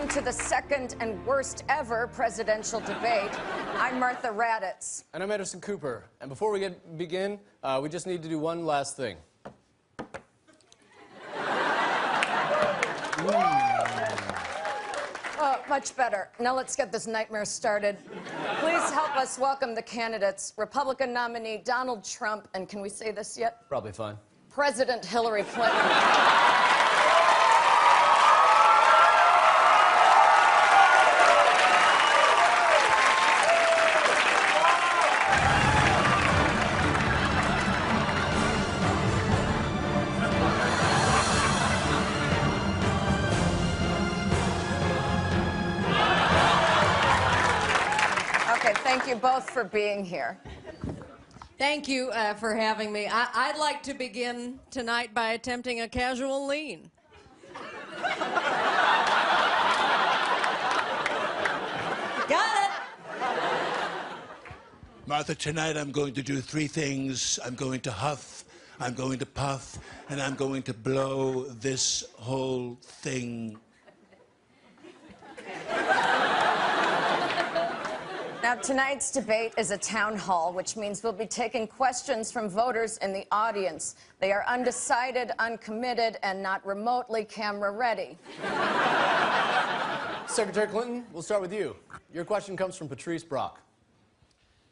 Welcome to the second and worst ever presidential debate. I'm Martha Raddatz. And I'm Anderson Cooper. And before we begin, we just need to do one last thing. Oh, much better. Now let's get this nightmare started. Please help us welcome the candidates. Republican nominee Donald Trump, and can we say this yet? Probably fine. President Hillary Clinton. Okay, thank you both for being here. Thank you for having me. I'd like to begin tonight by attempting a casual lean. Got it. Martha, tonight I'm going to do three things. I'm going to huff, I'm going to puff, and I'm going to blow this whole thing. Now, tonight's debate is a town hall, which means we'll be taking questions from voters in the audience. They are undecided, uncommitted, and not remotely camera ready. Secretary Clinton, we'll start with you. Your question comes from Patrice Brock.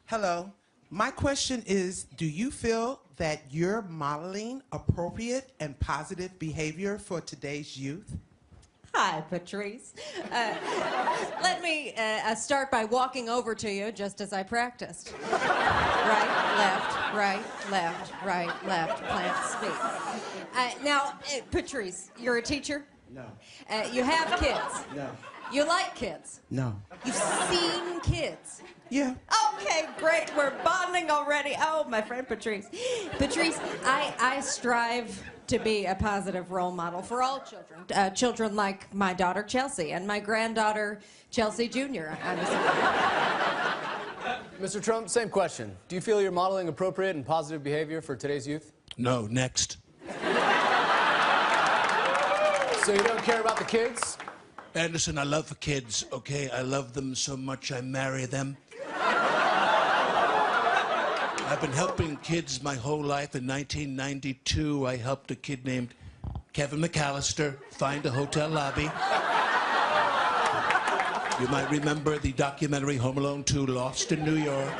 Hello. My question is, do you feel that you're modeling appropriate and positive behavior for today's youth? Hi, Patrice. Let me start by walking over to you just as I practiced. Right, left, right, left, plant, speak. Now, Patrice, you're a teacher? No. You have kids? No. You like kids? No. You've seen kids? Yeah. Okay, great. We're bonding already. Oh, my friend Patrice. Patrice, I strive to be a positive role model for all children. Children like my daughter, Chelsea, and my granddaughter, Chelsea Jr. Mr. Trump, same question. Do you feel you're modeling appropriate and positive behavior for today's youth? No, next. So you don't care about the kids? Anderson, I love kids, okay? I love them so much I marry them. I've been helping kids my whole life. In 1992, I helped a kid named Kevin McAllister find a hotel lobby. You might remember the documentary Home Alone 2, Lost in New York.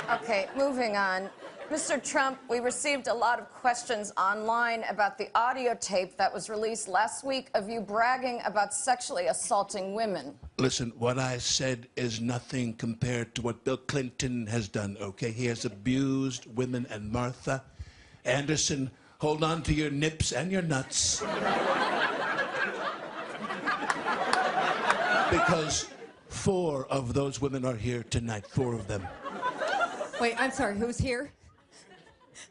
Okay, moving on. Mr. Trump, we received a lot of questions online about the audio tape that was released last week of you bragging about sexually assaulting women. Listen, what I said is nothing compared to what Bill Clinton has done, okay? He has abused women, and Martha, Anderson, hold on to your nips and your nuts. Because 4 of those women are here tonight, 4 of them. Wait, I'm sorry, who's here?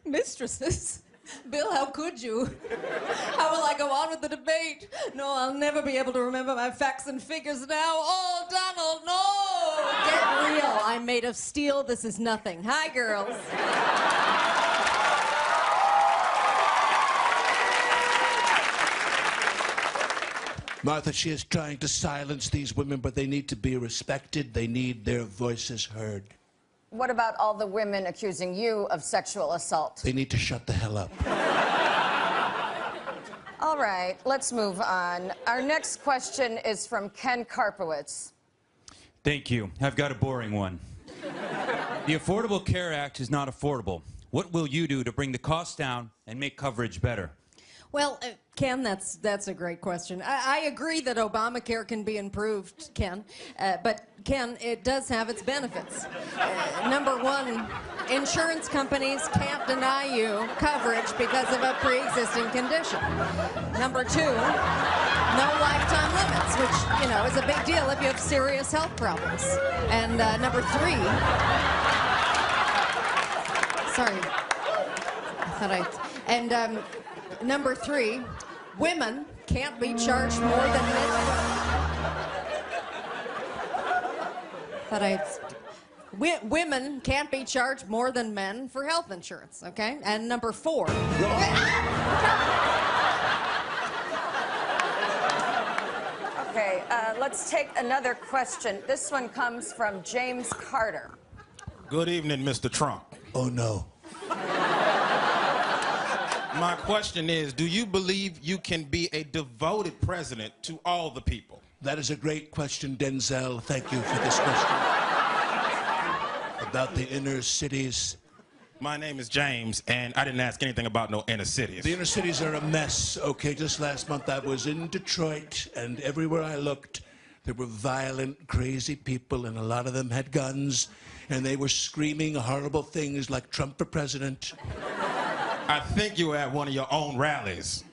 Mistresses? Bill, how could you? How will I go on with the debate? No, I'll never be able to remember my facts and figures now. Oh, Donald, no! Get real. I'm made of steel. This is nothing. Hi, girls. Martha, she is trying to silence these women, but they need to be respected. They need their voices heard. What about all the women accusing you of sexual assault? They need to shut the hell up. All right, let's move on. Our next question is from Ken Karpowitz. Thank you. I've got a boring one. The Affordable Care Act is not affordable. What will you do to bring the cost down and make coverage better? Well, Ken, that's a great question. I agree that Obamacare can be improved, Ken. But, Ken, it does have its benefits. Number one, insurance companies can't deny you coverage because of a pre-existing condition. Number two, no lifetime limits, which, you know, is a big deal if you have serious health problems. And number three, sorry, I thought number three, women can't be charged more than men. Women can't be charged more than men for health insurance, okay? And number four. let's take another question. This one comes from James Carter. Good evening, Mr. Trump. Oh, no. My question is, do you believe you can be a devoted president to all the people? That is a great question, Denzel. Thank you for this question. About the inner cities. My name is James, and I didn't ask anything about no inner cities. The inner cities are a mess, okay? Just last month I was in Detroit, and everywhere I looked, there were violent, crazy people, and a lot of them had guns, and they were screaming horrible things like Trump for president. I think you were at one of your own rallies.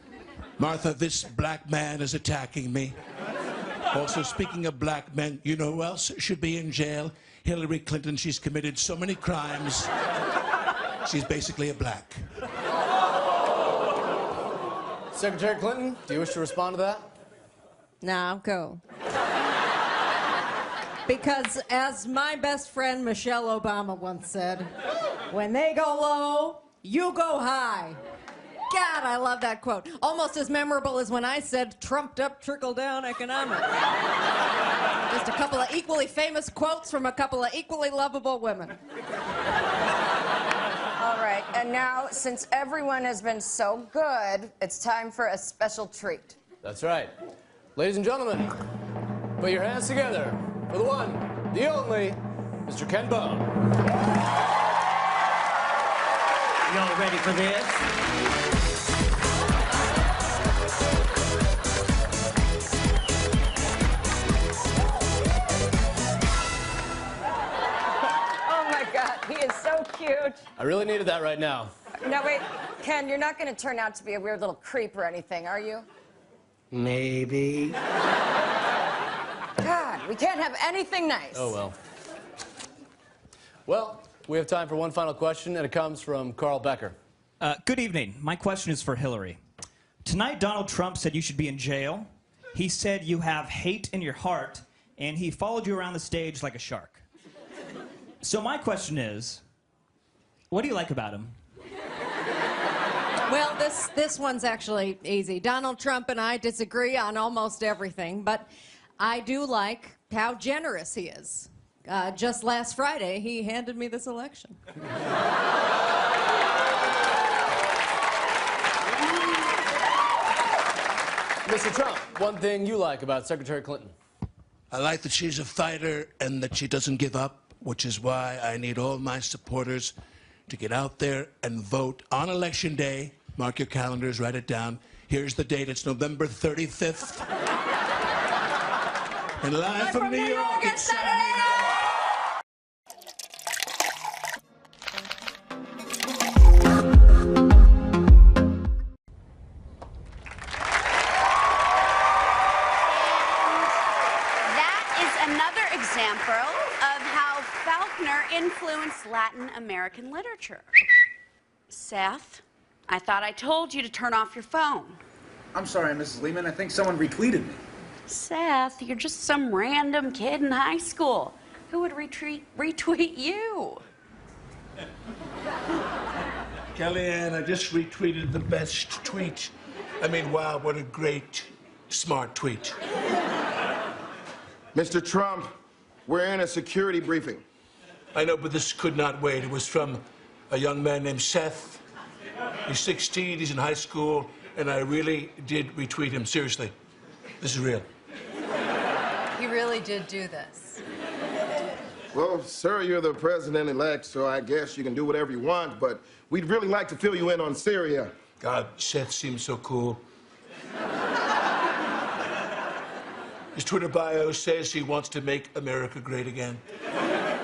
Martha, this black man is attacking me. Also, speaking of black men, you know who else should be in jail? Hillary Clinton. She's committed so many crimes. She's basically a black. Secretary Clinton, do you wish to respond to that? Now go. Because as my best friend Michelle Obama once said, when they go low, you go high. God, I love that quote. Almost as memorable as when I said trumped up trickle-down economics. Just a couple of equally famous quotes from a couple of equally lovable women. All right, and now, since everyone has been so good, it's time for a special treat. That's right. Ladies and gentlemen, put your hands together for the one, the only, Mr. Ken Bone. Y'all ready for this? Oh my God, he is so cute. I really needed that right now. No, wait, Ken, you're not going to turn out to be a weird little creep or anything, are you? Maybe. God, we can't have anything nice. Oh, well. Well, we have time for one final question, and it comes from Carl Becker. Good evening. My question is for Hillary. Tonight, Donald Trump said you should be in jail. He said you have hate in your heart, and he followed you around the stage like a shark. So my question is, what do you like about him? Well, this one's actually easy. Donald Trump and I disagree on almost everything, but I do like how generous he is. Just last Friday, he handed me this election. Mr. Trump, one thing you like about Secretary Clinton? I like that she's a fighter and that she doesn't give up, which is why I need all my supporters to get out there and vote on Election Day. Mark your calendars, write it down. Here's the date. It's November 35th. And live from New York, it's Saturday night. Example of how Faulkner influenced Latin American literature. Seth, I thought I told you to turn off your phone. I'm sorry, Mrs. Lehman. I think someone retweeted me. Seth, you're just some random kid in high school. Who would retweet you? Kellyanne, I just retweeted the best tweet. I mean, wow, what a great, smart tweet. Mr. Trump, we're in a security briefing. I know, but this could not wait. It was from a young man named Seth. He's 16, he's in high school, and I really did retweet him. Seriously. This is real. You really did do this. Well, sir, you're the president-elect, so I guess you can do whatever you want, but we'd really like to fill you in on Syria. God, Seth seems so cool. His Twitter bio says he wants to make America great again.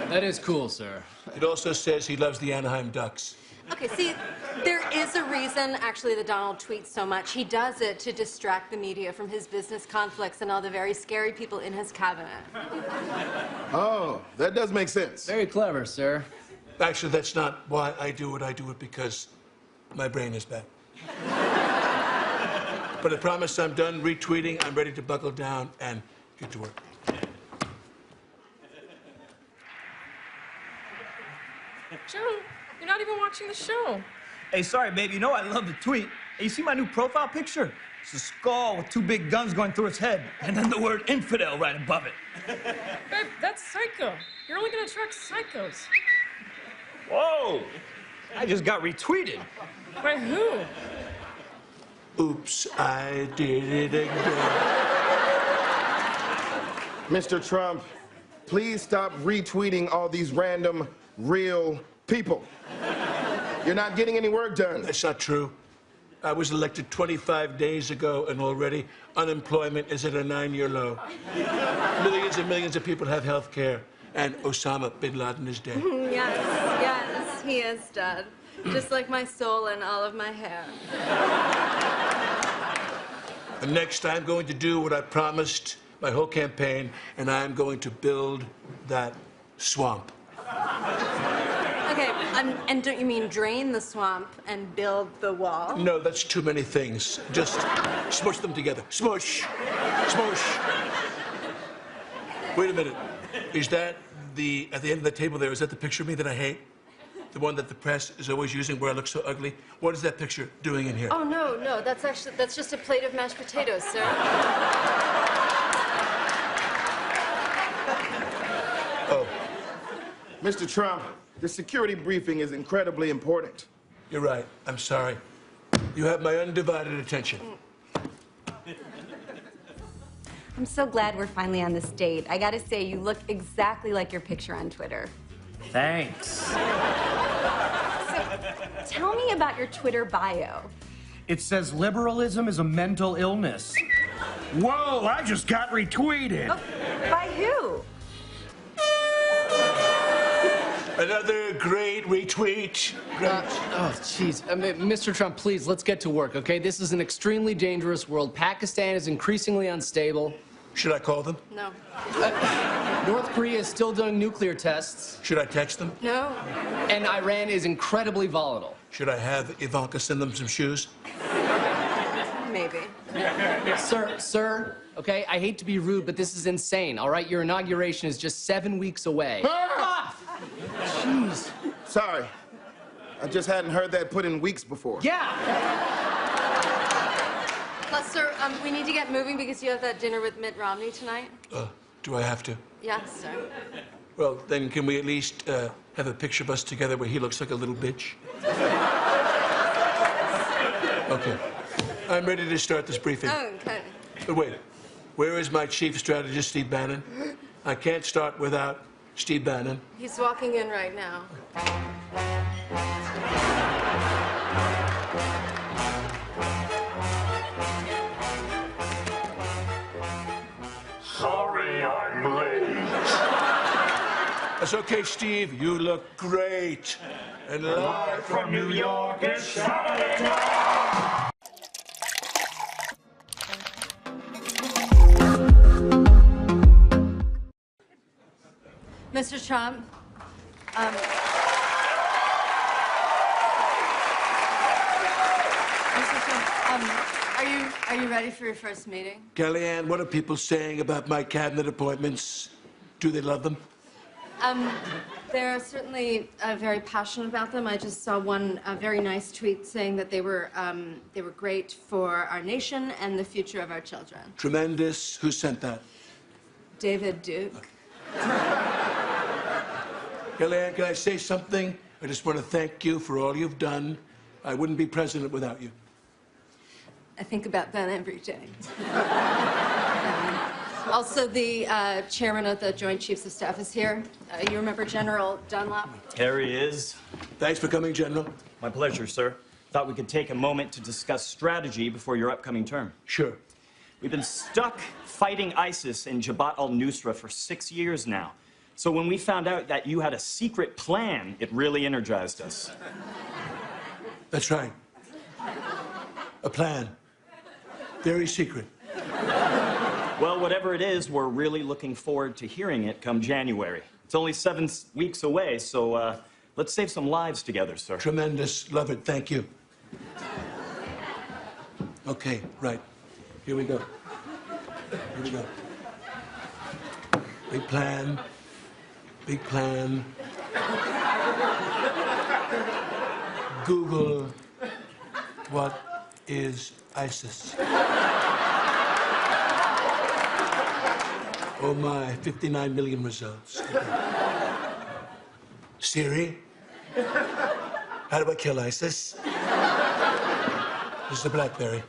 That is cool, sir. It also says he loves the Anaheim Ducks. Okay, see, there is a reason, actually, that Donald tweets so much. He does it to distract the media from his business conflicts and all the very scary people in his cabinet. Oh, that does make sense. Very clever, sir. Actually, that's not why I do it. I do it because my brain is bad. But I promise I'm done retweeting. I'm ready to buckle down and get to work. Joe, you're not even watching the show. Hey, sorry, babe. You know I love the tweet. Hey, you see my new profile picture? It's a skull with two big guns going through its head, and then the word infidel right above it. Babe, that's psycho. You're only gonna attract psychos. Whoa! I just got retweeted. By who? Oops, I did it again. Mr. Trump, please stop retweeting all these random, real people. You're not getting any work done. That's not true. I was elected 25 days ago, and already unemployment is at a 9-year low. Millions and millions of people have health care, and Osama bin Laden is dead. Yes, he is dead. Just like my soul and all of my hair. And next, I'm going to do what I promised my whole campaign, and I'm going to build that swamp. Okay, and don't you mean drain the swamp and build the wall? No, that's too many things. Just smush them together. Smush. Smush. Wait a minute. Is that at the end of the table there, is that the picture of me that I hate? The one that the press is always using where I look so ugly? What is that picture doing in here? Oh, no, that's just a plate of mashed potatoes, sir. Oh. Mr. Trump, the security briefing is incredibly important. You're right. I'm sorry. You have my undivided attention. I'm so glad we're finally on this date. I gotta say, you look exactly like your picture on Twitter. Thanks. So, tell me about your Twitter bio. It says liberalism is a mental illness. Whoa, I just got retweeted. Oh, by who? Another great retweet. Great. Oh, jeez. Mr. Trump, please, let's get to work, okay? This is an extremely dangerous world. Pakistan is increasingly unstable. Should I call them? No. North Korea is still doing nuclear tests. Should I text them? No. And Iran is incredibly volatile. Should I have Ivanka send them some shoes? Maybe. Sir, okay, I hate to be rude, but this is insane, all right? Your inauguration is just 7 weeks away. Jeez. Sorry. I just hadn't heard that put in weeks before. Yeah. Plus, sir, we need to get moving because you have that dinner with Mitt Romney tonight. Do I have to? Yes, sir. Well, then can we at least have a picture of us together where he looks like a little bitch? Okay. I'm ready to start this briefing. Oh, okay. But wait, where is my chief strategist, Steve Bannon? I can't start without Steve Bannon. He's walking in right now. Sorry, I'm late. That's okay, Steve. You look great. And live from New York, it's Saturday night. Mr. Trump, are you ready for your first meeting? Kellyanne, what are people saying about my cabinet appointments? Do they love them? They're certainly very passionate about them. I just saw one very nice tweet saying that they were great for our nation and the future of our children. Tremendous. Who sent that? David Duke. Kellyanne, can I say something? I just want to thank you for all you've done. I wouldn't be president without you. I think about that every day. Also, the chairman of the Joint Chiefs of Staff is here. You remember General Dunlap? Here he is. Thanks for coming, General. My pleasure, sir. Thought we could take a moment to discuss strategy before your upcoming term. Sure. We've been stuck fighting ISIS in Jabhat al-Nusra for 6 years now. So when we found out that you had a secret plan, it really energized us. That's right. A plan. Very secret. Well, whatever it is, we're really looking forward to hearing it come January. It's only 7 weeks away, so let's save some lives together, sir. Tremendous. Love it. Thank you. Okay, right. Here we go. Here we go. Big plan. Big plan. Google what is ISIS. Oh my, 59 million results. Siri, how do I kill ISIS? This is the BlackBerry.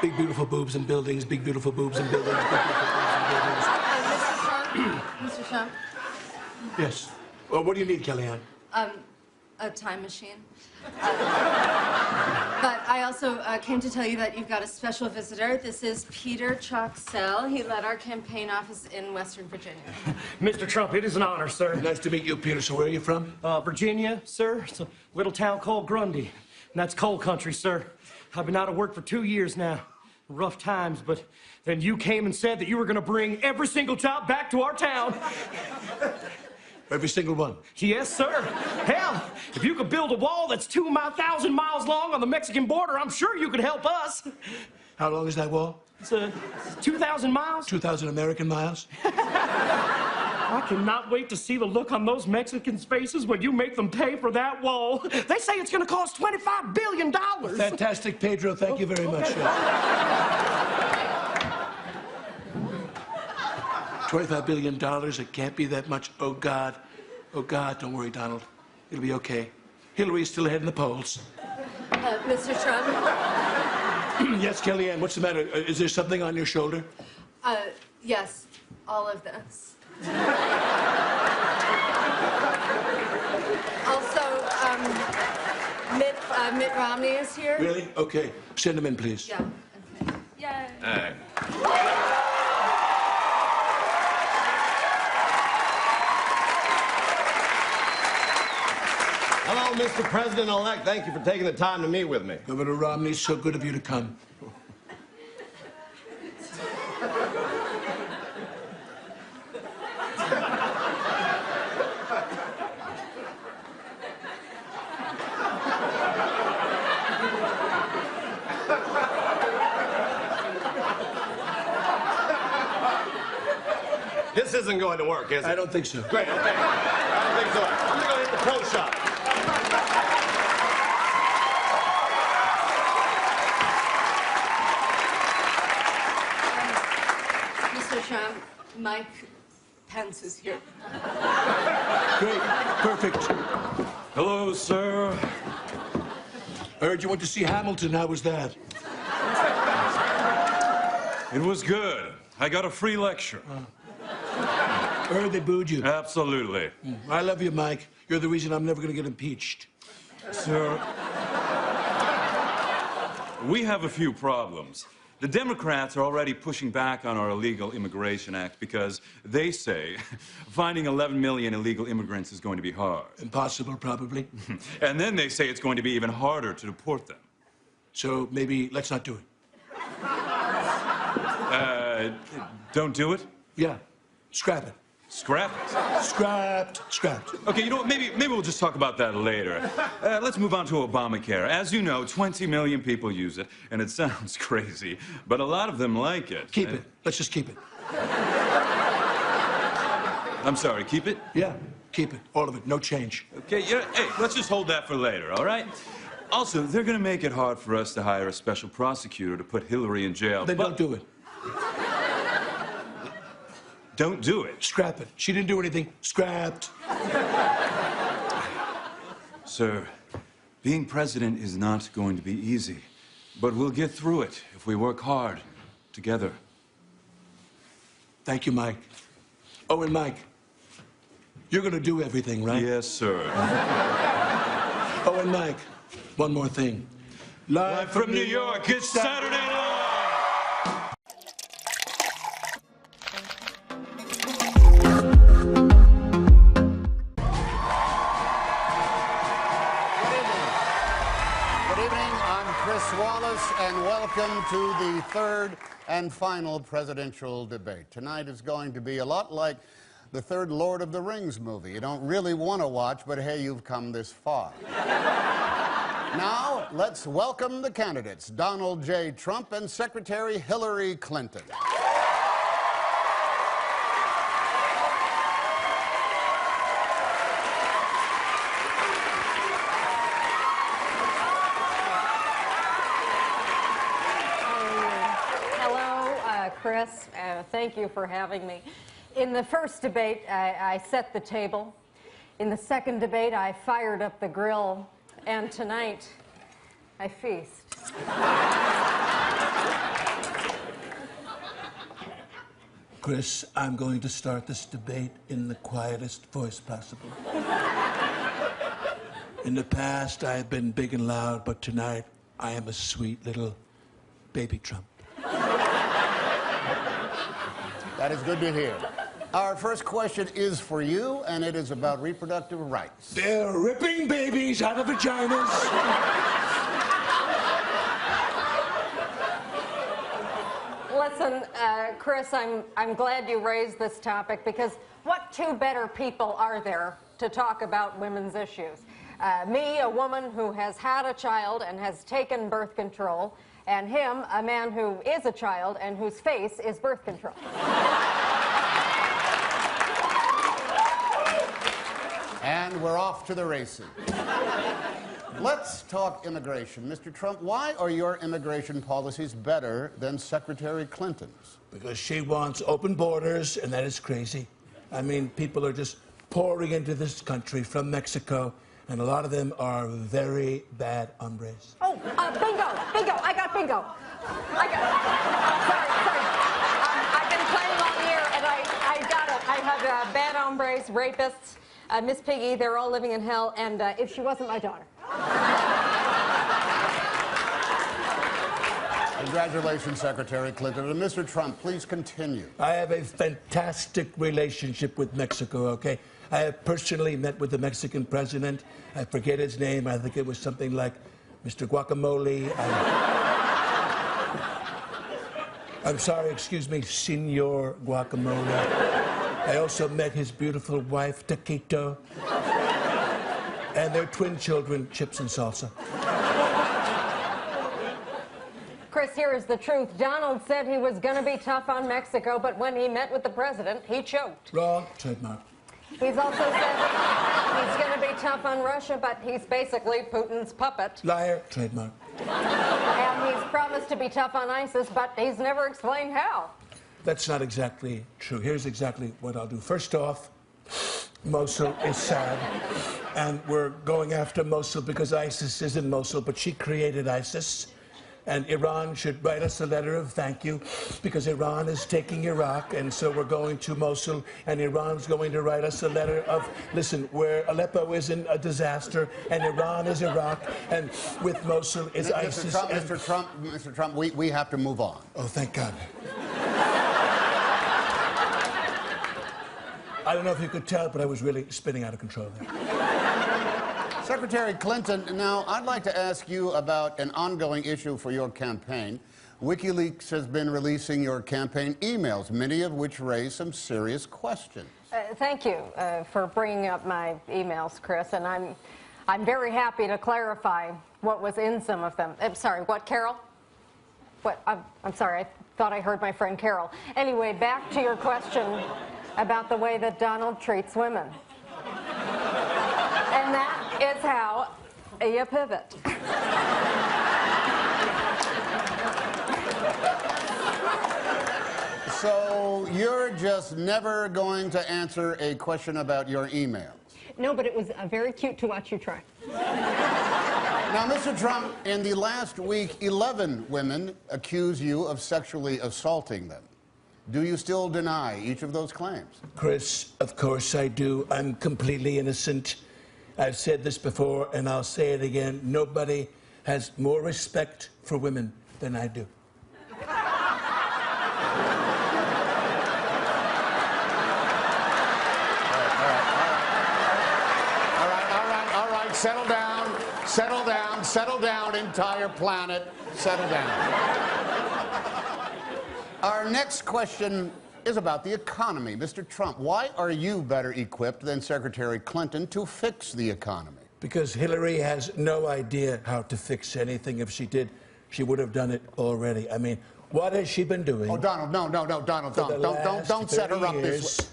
Big beautiful boobs and buildings, big beautiful boobs and buildings, big beautiful boobs and buildings. Mr. Trump? Yes. Well, what do you need, Kellyanne? A time machine. But I also came to tell you that you've got a special visitor. This is Peter Troxell. He led our campaign office in Western Virginia. Mr. Trump, it is an honor, sir. Nice to meet you, Peter. So where are you from? Virginia, sir. It's a little town called Grundy. And that's coal country, sir. I've been out of work for 2 years now. Rough times, but then you came and said that you were going to bring every single job back to our town. Every single one? Yes, sir. Hell, if you could build a wall that's 2,000 miles long on the Mexican border, I'm sure you could help us. How long is that wall? It's 2,000 miles. 2,000 American miles? I cannot wait to see the look on those Mexicans' faces when you make them pay for that wall. They say it's going to cost $25 billion. Fantastic, Pedro. Thank you very much. $25 billion? It can't be that much. Oh, God. Oh, God. Don't worry, Donald. It'll be okay. Hillary's still ahead in the polls. Mr. Trump? Yes, Kellyanne, what's the matter? Is there something on your shoulder? Yes, all of this. Also, Mitt Romney is here. Really? Okay. Send him in, please. Yeah. Okay. Yay. Hey. Hello, Mr. President-elect. Thank you for taking the time to meet with me. Governor Romney, so good of you to come. This isn't going to work, is it? I don't think so. Great, okay. I don't think so. I'm going to go hit the pro shop. Mr. Trump, Mike Pence is here. Great. Perfect. Hello, sir. I heard you went to see Hamilton. How was that? It was good. I got a free lecture. I heard they booed you. Absolutely. I love you, Mike. You're the reason I'm never going to get impeached. Sir, we have a few problems. The Democrats are already pushing back on our Illegal Immigration Act because they say finding 11 million illegal immigrants is going to be hard. Impossible, probably. And then they say it's going to be even harder to deport them. So maybe let's not do it. Don't do it? Yeah. Scrap it. Scrap it? Scrapped. Scrapped. Okay, you know what? Maybe we'll just talk about that later. Let's move on to Obamacare. As you know, 20 million people use it, and it sounds crazy, but a lot of them like it. Keep it. Let's just keep it. I'm sorry, keep it? Yeah, keep it. All of it. No change. Okay, yeah, hey, let's just hold that for later, all right? Also, they're going to make it hard for us to hire a special prosecutor to put Hillary in jail. Then don't do it. Don't do it. Scrap it. She didn't do anything. Scrapped. Sir, being president is not going to be easy, but we'll get through it if we work hard together. Thank you, Mike. Oh, and Mike, you're going to do everything, right? Yes, sir. Oh, and Mike, one more thing. Live from New York, it's Saturday Night. And welcome to the third and final presidential debate. Tonight is going to be a lot like the third Lord of the Rings movie. You don't really want to watch, but hey, you've come this far. Now, let's welcome the candidates, Donald J. Trump and Secretary Hillary Clinton. Chris. Thank you for having me. In the first debate, I set the table. In the second debate, I fired up the grill. And tonight, I feast. Chris, I'm going to start this debate in the quietest voice possible. In the past, I have been big and loud, but tonight, I am a sweet little baby Trump. That is good to hear. Our first question is for you, and it is about reproductive rights. They're ripping babies out of vaginas. Listen, Chris, I'm glad you raised this topic because what two better people are there to talk about women's issues? Me, a woman who has had a child and has taken birth control, and him, a man who is a child and whose face is birth control. And we're off to the races. Let's talk immigration. Mr. Trump, why are your immigration policies better than Secretary Clinton's? Because she wants open borders, and that is crazy. I mean, people are just pouring into this country from Mexico, and a lot of them are very bad hombres. Oh, bingo, I got bingo. Sorry. I've been playing all year, and I got it. I have bad hombres, rapists, Miss Piggy, they're all living in hell, and if she wasn't my daughter. Congratulations, Secretary Clinton. And Mr. Trump, please continue. I have a fantastic relationship with Mexico, okay? I have personally met with the Mexican president. I forget his name. I think it was something like Mr. Guacamole. I'm sorry, excuse me, Senor Guacamole. I also met his beautiful wife, Taquito, and their twin children, Chips and Salsa. Chris, here is the truth. Donald said he was going to be tough on Mexico, but when he met with the president, he choked. Wrong. Trademark. He's also said he's going to be tough on Russia, but he's basically Putin's puppet. Liar. Trademark. And he's promised to be tough on ISIS, but he's never explained how. That's not exactly true. Here's exactly what I'll do. First off, Mosul is sad, and we're going after Mosul because ISIS is in Mosul, but she created ISIS. And Iran should write us a letter of thank you because Iran is taking Iraq, and so we're going to Mosul, and Iran's going to write us a letter of, listen, where Aleppo is in a disaster, and Iran is Iraq, and with Mosul is ISIS. Mr. Trump, we have to move on. Oh, thank God. I don't know if you could tell, but I was really spinning out of control there. Secretary Clinton, now I'd like to ask you about an ongoing issue for your campaign. WikiLeaks has been releasing your campaign emails, many of which raise some serious questions. Thank you for bringing up my emails, Chris, and I'm very happy to clarify what was in some of them. I'm sorry, what, Carol? What? I'm sorry, I thought I heard my friend Carol. Anyway, back to your question about the way that Donald treats women. And that is how you pivot. So you're just never going to answer a question about your emails? No, but it was very cute to watch you try. Now, Mr. Trump, in the last week, 11 women accuse you of sexually assaulting them. Do you still deny each of those claims? Chris, of course I do. I'm completely innocent. I've said this before, and I'll say it again. Nobody has more respect for women than I do. All right. Settle down, entire planet. Settle down. Our next question is about the economy. Mr. Trump, why are you better equipped than Secretary Clinton to fix the economy? Because Hillary has no idea how to fix anything. If she did, she would have done it already. I mean, what has she been doing? Oh, Donald, no, Donald, don't set her up this way.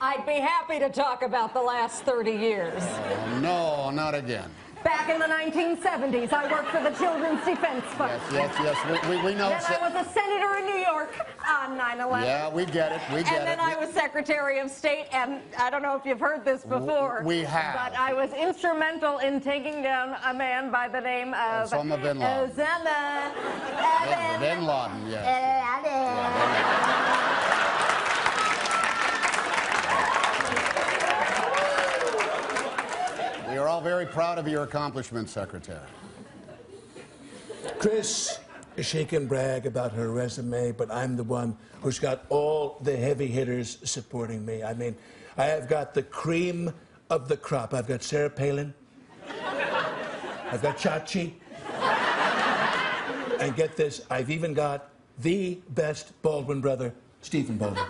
I'd be happy to talk about the last 30 years. Oh, no, not again. Back in the 1970s, I worked for the Children's Defense Fund. Yes. We know. Then I was a senator in New York on 9/11. Yeah, we get it. And then I was Secretary of State, and I don't know if you've heard this before. We have. But I was instrumental in taking down a man by the name of Osama bin Laden. Osama Bin Laden, yes. We are all very proud of your accomplishments, Secretary. Chris, she can brag about her resume, but I'm the one who's got all the heavy hitters supporting me. I mean, I have got the cream of the crop. I've got Sarah Palin. I've got Chachi. And get this, I've even got the best Baldwin brother, Stephen Baldwin.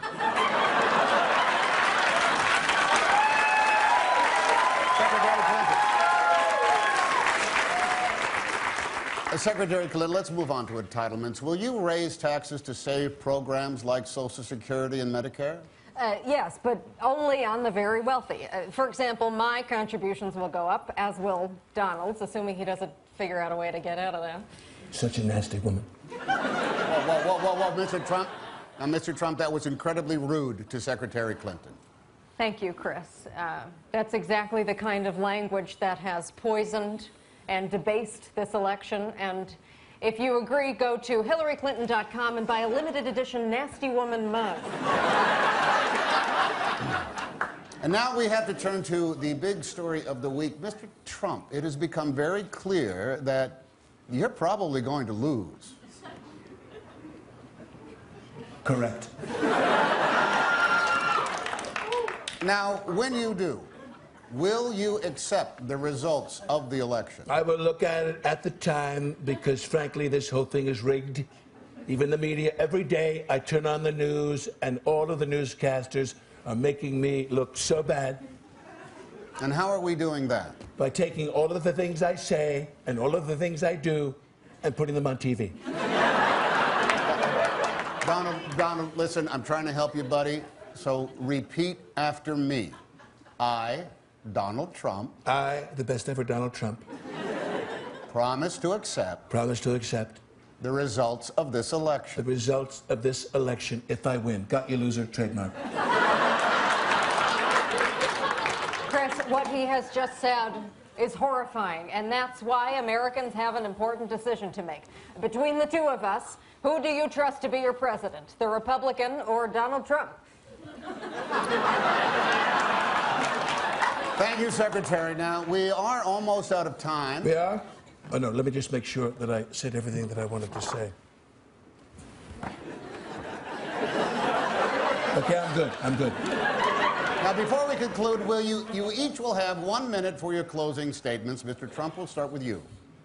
Secretary Clinton, let's move on to entitlements. Will you raise taxes to save programs like Social Security and Medicare? Yes, but only on the very wealthy. For example, my contributions will go up, as will Donald's, assuming he doesn't figure out a way to get out of that. Such a nasty woman. Whoa, Mr. Trump. Now, Mr. Trump, that was incredibly rude to Secretary Clinton. Thank you, Chris. That's exactly the kind of language that has poisoned and debased this election. And if you agree, go to HillaryClinton.com and buy a limited edition Nasty Woman mug. And now we have to turn to the big story of the week. Mr. Trump, it has become very clear that you're probably going to lose. Correct. Now, when you do, will you accept the results of the election? I will look at it at the time because, frankly, this whole thing is rigged. Even the media, every day I turn on the news and all of the newscasters are making me look so bad. And how are we doing that? By taking all of the things I say and all of the things I do and putting them on TV. Donald, listen, I'm trying to help you, buddy. So repeat after me. I, Donald Trump. I, the best ever Donald Trump. Promise to accept. Promise to accept. The results of this election. The results of this election if I win. Got you, loser, trademark. Chris, what he has just said is horrifying, and that's why Americans have an important decision to make. Between the two of us, who do you trust to be your president, the Republican or Donald Trump? Thank you, Secretary. Now, we are almost out of time. We are? Oh, no, let me just make sure that I said everything that I wanted to say. Okay, I'm good. Now, before we conclude, you each will have 1 minute for your closing statements. Mr. Trump, we'll start with you.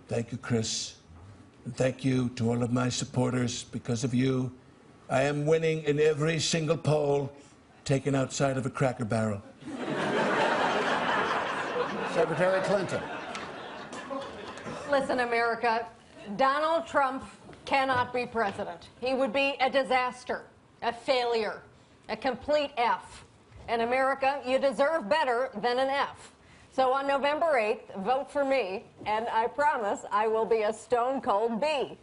Thank you, Chris. And thank you to all of my supporters. Because of you, I am winning in every single poll taken outside of a Cracker Barrel. Secretary Clinton. Listen, America, Donald Trump cannot be president. He would be a disaster, a failure, a complete F. And America, you deserve better than an F. So on November 8th, vote for me, and I promise I will be a stone cold B.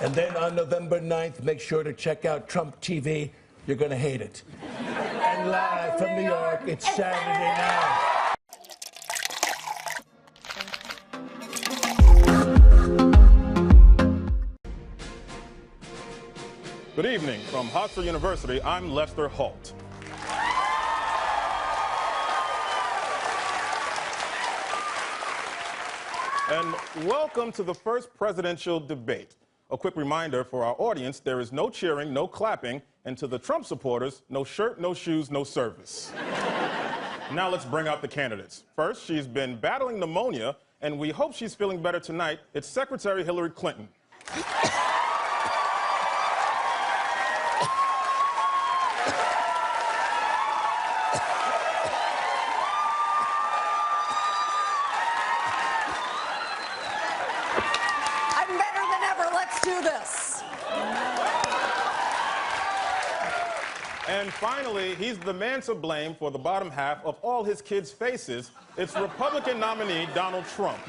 And then on November 9th, make sure to check out Trump TV. You're going to hate it. And live from New York, it's Saturday Night. Good evening. From Hartford University, I'm Lester Holt. And welcome to the first presidential debate. A quick reminder for our audience, there is no cheering, no clapping, and to the Trump supporters, no shirt, no shoes, no service. Now let's bring out the candidates. First, she's been battling pneumonia, and we hope she's feeling better tonight. It's Secretary Hillary Clinton. And finally, he's the man to blame for the bottom half of all his kids' faces. It's Republican nominee Donald Trump.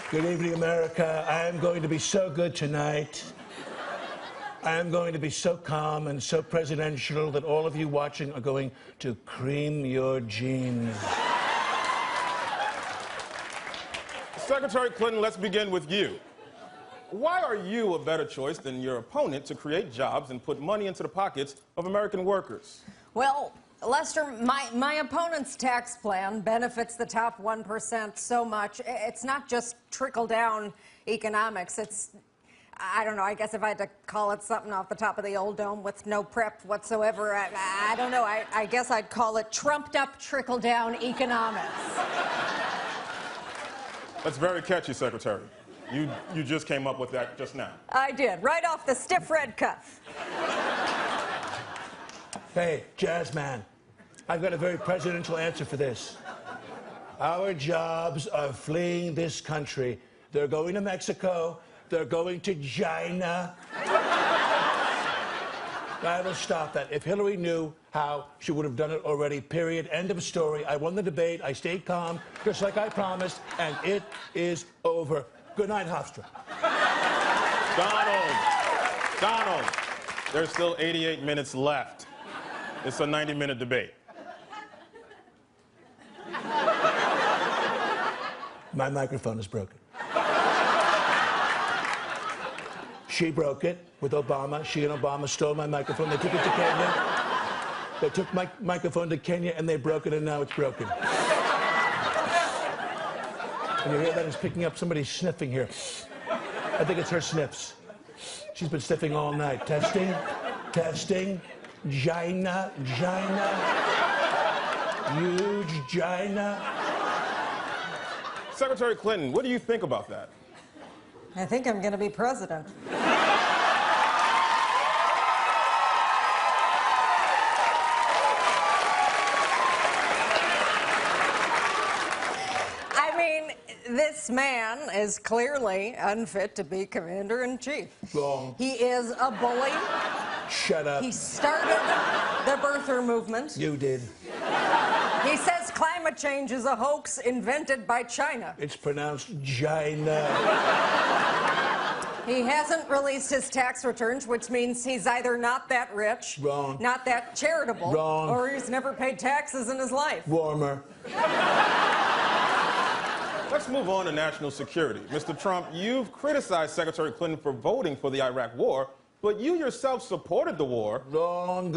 Good evening, America. I am going to be so good tonight. I am going to be so calm and so presidential that all of you watching are going to cream your jeans. Secretary Clinton, let's begin with you. Why are you a better choice than your opponent to create jobs and put money into the pockets of American workers? Well, Lester, my opponent's tax plan benefits the top 1% so much. It's not just trickle-down economics. It's, I don't know, I guess if I had to call it something off the top of the old dome with no prep whatsoever, I don't know. I guess I'd call it trumped-up trickle-down economics. That's very catchy, Secretary. You just came up with that just now. I did, right off the stiff red cuff. Hey, Jazzman, I've got a very presidential answer for this. Our jobs are fleeing this country. They're going to Mexico. They're going to China. I will stop that. If Hillary knew how, she would have done it already, period. End of story. I won the debate. I stayed calm, just like I promised, and it is over. Good night, Hofstra. Donald, there's still 88 minutes left. It's a 90-minute debate. My microphone is broken. She broke it with Obama. She and Obama stole my microphone. They took it to Kenya. They took my microphone to Kenya and they broke it, and now it's broken. And you hear that? It's picking up somebody sniffing here. I think it's her sniffs. She's been sniffing all night. Testing, testing. Gina, huge Gina. Secretary Clinton, what do you think about that? I think I'm going to be president. I mean, this man is clearly unfit to be commander-in-chief. Wrong. He is a bully. Shut up. He started the birther movement. You did. He says climate change is a hoax invented by China. It's pronounced Gina. He hasn't released his tax returns, which means he's either not that rich, wrong, not that charitable, wrong, or he's never paid taxes in his life. Warmer. Let's move on to national security. Mr. Trump, you've criticized Secretary Clinton for voting for the Iraq War, but you yourself supported the war. Wrong.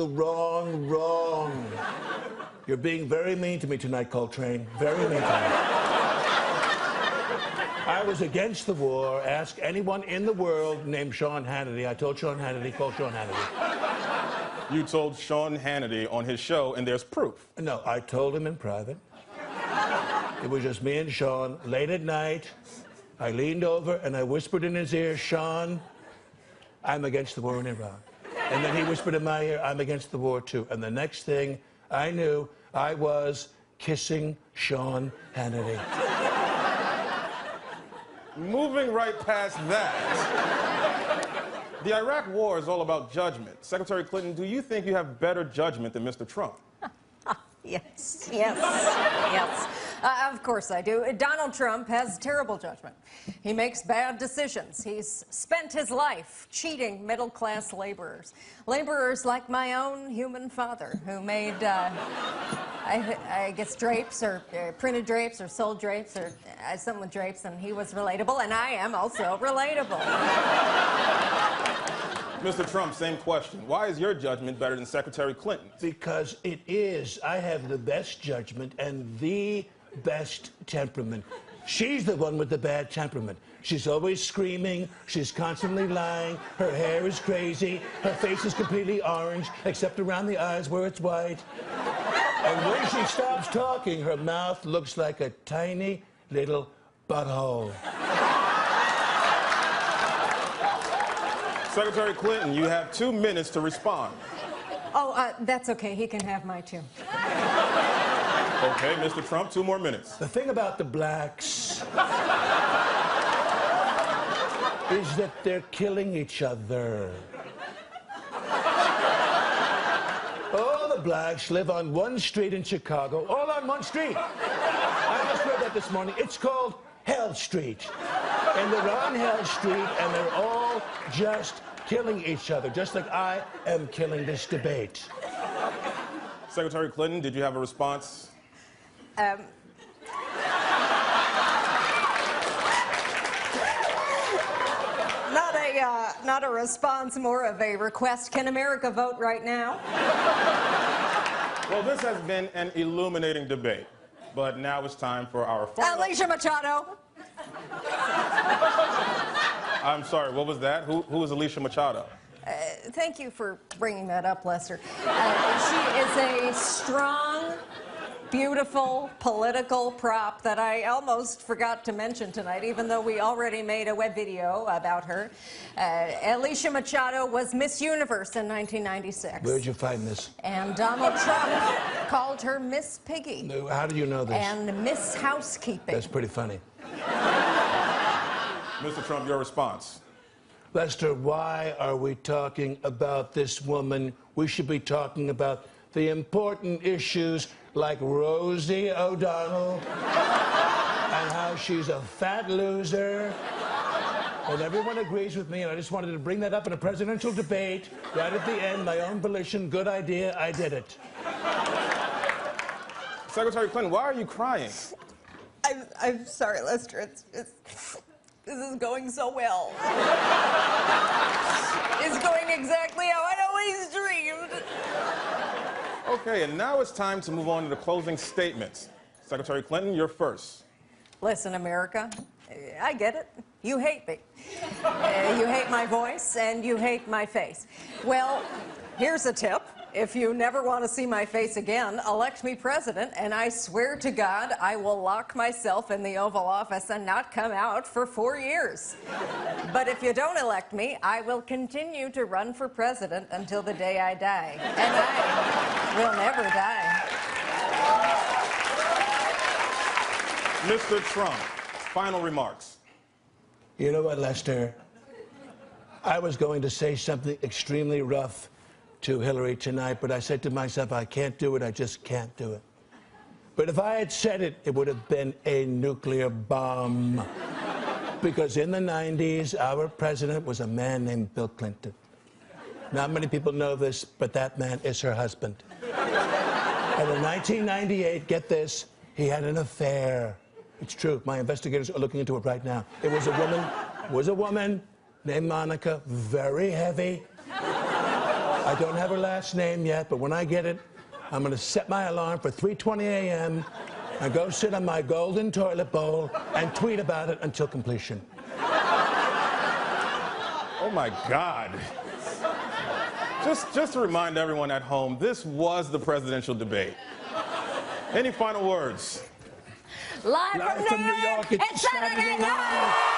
You're being very mean to me tonight, Coltrane. Very mean to me. I was against the war. Ask anyone in the world named Sean Hannity. I told Sean Hannity, call Sean Hannity. You told Sean Hannity on his show, and there's proof. No, I told him in private. It was just me and Sean. Late at night, I leaned over and I whispered in his ear, Sean, I'm against the war in Iraq. And then he whispered in my ear, I'm against the war too. And the next thing I knew, I was kissing Sean Hannity. Moving right past that, the Iraq war is all about judgment. Secretary Clinton, do you think you have better judgment than Mr. Trump? Yes. Of course I do. Donald Trump has terrible judgment. He makes bad decisions. He's spent his life cheating middle-class laborers. Laborers like my own human father, who made, I guess, drapes or printed drapes or sold drapes or something with drapes, and he was relatable, and I am also relatable. Mr. Trump, same question. Why is your judgment better than Secretary Clinton's? Because it is. I have the best judgment and the best temperament. She's the one with the bad temperament. She's always screaming. She's constantly lying. Her hair is crazy. Her face is completely orange, except around the eyes where it's white. And when she stops talking, her mouth looks like a tiny little butthole. Secretary Clinton, you have 2 minutes to respond. Oh, that's okay. He can have my two. Okay, Mr. Trump, 2 more minutes. The thing about the blacks is that they're killing each other. All the blacks live on one street in Chicago, all on one street. I just read that this morning. It's called Hell Street. And they're on Hell Street, and they're all just killing each other, just like I am killing this debate. Secretary Clinton, did you have a response? Not a response, more of a request. Can America vote right now? Well, this has been an illuminating debate, but now it's time for our final... Alicia Machado. I'm sorry, what was that? Who is Alicia Machado? Thank you for bringing that up, Lester. She is a strong, beautiful political prop that I almost forgot to mention tonight, even though we already made a web video about her. Alicia Machado was Miss Universe in 1996. Where'd you find this? And Donald Trump called her Miss Piggy. No, how do you know this? And Miss Housekeeping. That's pretty funny. Mr. Trump, your response. Lester, why are we talking about this woman? We should be talking about the important issues like Rosie O'Donnell and how she's a fat loser. And everyone agrees with me, and I just wanted to bring that up in a presidential debate right at the end, my own volition. Good idea, I did it. Secretary Clinton, why are you crying? I'm sorry, Lester. This is going so well. It's going exactly how I'd always dreamed. Okay, and now it's time to move on to the closing statements. Secretary Clinton, you're first. Listen, America, I get it. You hate me. You hate my voice, and you hate my face. Well, here's a tip. If you never want to see my face again, elect me president, and I swear to God I will lock myself in the Oval Office and not come out for 4 years. But if you don't elect me, I will continue to run for president until the day I die. And I will never die. Mr. Trump, final remarks. You know what, Lester? I was going to say something extremely rough to Hillary tonight, but I said to myself, I can't do it, I just can't do it. But if I had said it, it would have been a nuclear bomb. Because in the 90s, our president was a man named Bill Clinton. Not many people know this, but that man is her husband. And in 1998, get this, he had an affair. It's true, my investigators are looking into it right now. It was a woman named Monica, very heavy. I don't have her last name yet, but when I get it, I'm going to set my alarm for 3:20 a.m. and go sit on my golden toilet bowl and tweet about it until completion. Oh, my God. Just to remind everyone at home, this was the presidential debate. Any final words? Live from New York, it's Saturday night.